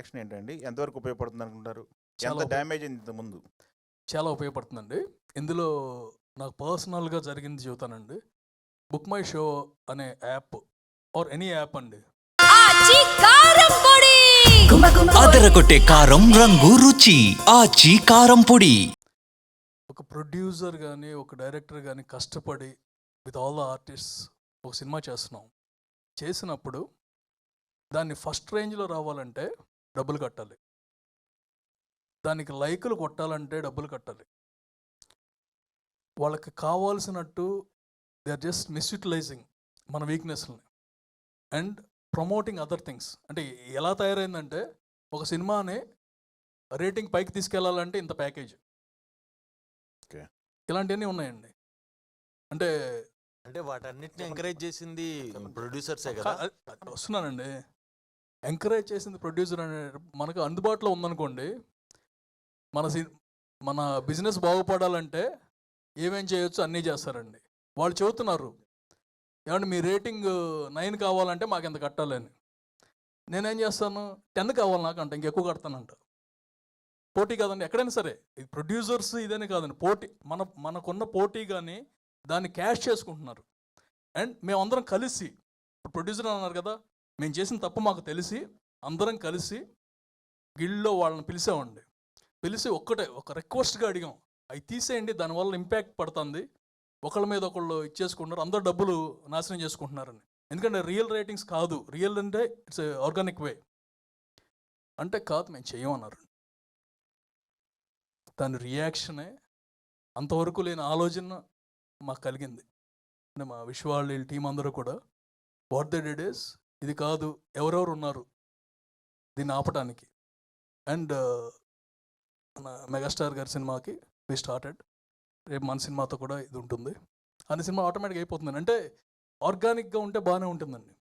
Reaction ఏంటండి? ఎంతవరకు ఉపయోగపడుతుంది అనుకుంటారు? ఎంత చాలా డ్యామేజ్ అయింది ఇంత ముందు? చాలా ఉపయోగపడుతుందండి. ఇందులో నాకు పర్సనల్‌గా జరిగింది చెబుతానండి. బుక్ మై షో అనే యాప్ ఆర్ ఎనీ యాప్ అండి. ఆచి కారం పొడి అదరగొట్టే కారం రంగు రుచి ఆచి కారం పొడి. ఒక ప్రొడ్యూసర్ గానీ, ఒక డైరెక్టర్ గానీ కష్టపడి విత్ ఆల్ ద ఆర్టిస్ట్స్ ఒక సినిమా చేస్తున్నాం. చేసినప్పుడు దాన్ని ఫస్ట్ రేంజ్‌లో రావాలంటే డబ్బులు కట్టాలి. దానికి లైకులు కొట్టాలంటే డబ్బులు కట్టాలి. వాళ్ళకి కావాల్సినట్టు దే ఆర్ జస్ట్ మిస్‌యుటిలైజింగ్ మన వీక్‌నెస్‌లని అండ్ ప్రమోటింగ్ అదర్ థింగ్స్. అంటే ఎలా తయారైందంటే ఒక సినిమాని రేటింగ్ పైకి తీసుకెళ్లాలంటే ఇంత ప్యాకేజ్. ఓకే. ఇలాంటివన్నీ ఉన్నాయండి. అంటే అంటే వాటన్నిటిని ఎంకరేజ్ చేసింది ప్రొడ్యూసర్సే కదా. వస్తున్నానండి. ఎంకరేజ్ చేసింది ప్రొడ్యూసర్ అనే మనకు అందుబాటులో ఉందనుకోండి, మన బిజినెస్ బాగుపడాలంటే ఏమేం చేయొచ్చు అన్నీ చేస్తారండి. వాళ్ళు చెబుతున్నారు, ఏమంటే మీ రేటింగ్ 9 కావాలంటే మాకు ఎంత కట్టాలని. నేనేం చేస్తాను, 10 కావాలి నాకు అంట, ఇంకెక్కువ కడతానంట. పోటీ కాదండి, ఎక్కడైనా సరే ఈ ప్రొడ్యూసర్స్ ఇదని కాదండి, పోటీ మనకున్న పోటీ కానీ దాన్ని క్యాష్ చేసుకుంటున్నారు. అండ్ మేమందరం కలిసి, ప్రొడ్యూసర్ అన్నారు కదా, మేము చేసిన తప్పు మాకు తెలిసి అందరం కలిసి గిల్డ్లో వాళ్ళని పిలిచామండి. పిలిచి ఒక రిక్వెస్ట్గా అడిగాం, అవి తీసేయండి, దానివల్ల ఇంపాక్ట్ పడుతుంది, ఒకళ్ళ మీద ఒకళ్ళు ఇచ్చేసుకుంటున్నారు, అందరు డబ్బులు నాశనం చేసుకుంటున్నారని. ఎందుకంటే రియల్ రేటింగ్స్ కాదు, రియల్ అంటే ఇట్స్ ఆర్గానిక్ వే అంటే కాదు, మేము చెయ్యమన్నారు. దాని రియాక్షనే అంతవరకు లేని ఆలోచన మాకు కలిగింది. అంటే మా విశ్వాళ్ళ టీం అందరూ కూడా వాట్ దే డిడ్ ఇస్, ఇది కాదు, ఎవరెవరు ఉన్నారు దీన్ని ఆపటానికి. అండ్ మన మెగాస్టార్ గారి సినిమాకి వి స్టార్టెడ్. రేపు మన సినిమాతో కూడా ఇది ఉంటుంది. అన్ని సినిమా ఆటోమేటిక్గా అయిపోతుందండి. అంటే ఆర్గానిక్గా ఉంటే బాగానే ఉంటుందండి.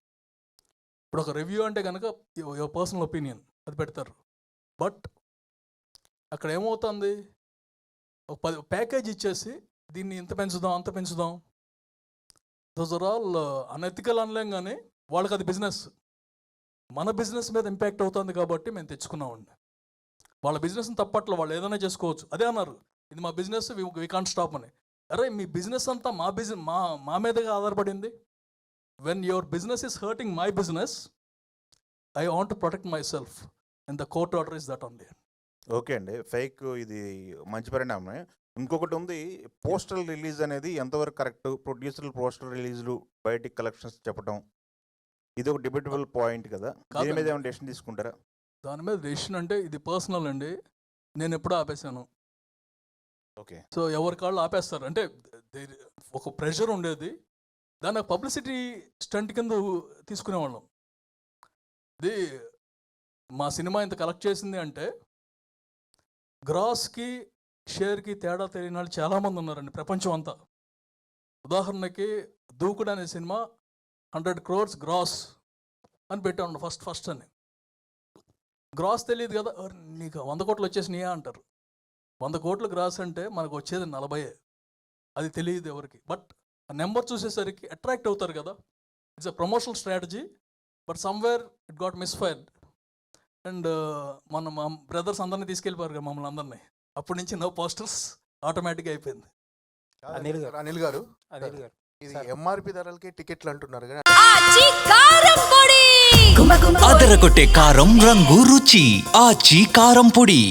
ఇప్పుడు ఒక రివ్యూ అంటే కనుక యువర్ పర్సనల్ ఒపీనియన్ అది పెడతారు. బట్ అక్కడ ఏమవుతుంది, ఒక ప్యాకేజ్ ఇచ్చేసి దీన్ని ఇంత పెంచుదాం అంత పెంచుదాం, దోస్ ఆర్ ఆల్ అనెథికల్ అనలేం, కానీ వాళ్ళకి అది బిజినెస్. మన బిజినెస్ మీద ఇంపాక్ట్ అవుతుంది కాబట్టి మేము తెచ్చుకున్నామండి. వాళ్ళ బిజినెస్ని తప్పట్లో వాళ్ళు ఏదైనా చేసుకోవచ్చు. అదే అన్నారు, ఇది మా బిజినెస్, వి కాంట్ స్టాప్ అని. అరే మీ బిజినెస్ అంతా మా మీదగా ఆధారపడింది. When your business is hurting my business, I want to protect my self and the court order is that only. Okay అండి, ఫేక్ ఇది మంచి పరిణామమే. ఇంకొకటి ఉంది, పోస్టల్ రిలీజ్ అనేది ఎంతవరకు కరెక్ట్? ప్రొడ్యూసర్లు పోస్టల్ రిలీజ్లు బయటికి కలెక్షన్స్ చెప్పడం, ఇది ఒక డిబేటబుల్ పాయింట్ కదా. దీని మీద ఏమైనా డెసిషన్ తీసుకుంటారా? దాని మీద డెసిషన్ అంటే ఇది పర్సనల్ అండి, నేను ఎప్పుడూ ఆపేశాను. ఓకే. సో ఎవరి కాళ్ళు ఆపేస్తారు. అంటే ఒక ప్రెషర్ ఉండేది, దాన్ని పబ్లిసిటీ స్టంట్ కింద తీసుకునేవాళ్ళం. ఇది మా సినిమా ఇంత కలెక్ట్ చేసింది అంటే గ్రాస్కి షేర్కి తేడా తెలియని వాళ్ళు చాలామంది ఉన్నారండి ప్రపంచం అంతా. ఉదాహరణకి దూకుడు అనే సినిమా 100 crores గ్రాస్ అని పెట్టాను ఫస్ట్ అని. గ్రాస్ తెలియదు కదా, నీకు 100 కోట్లు వచ్చేసినాయా అంటారు. 100 కోట్లు గ్రాస్ అంటే మనకు వచ్చేది 40. అది తెలియదు ఎవరికి. బట్ ఆ నెంబర్ చూసేసరికి అట్రాక్ట్ అవుతారు కదా. It's a promotional strategy, but somewhere it got misfired. And మా బ్రదర్స్ అందరినీ తీసుకెళ్ళిపోయారు కదా మమ్మల్ని అందరినీ. అప్పటి నుంచి నో పోస్టర్స్ ఆటోమేటిక్గా అయిపోయింది. అనిల్ గారు ఇది ఎంఆర్పి ధరలకి టికెట్లు అంటున్నారు కదా. ఆచి కారం పొడి అదరగొట్టే కారం రంగు రుచి ఆచి కారం పొడి.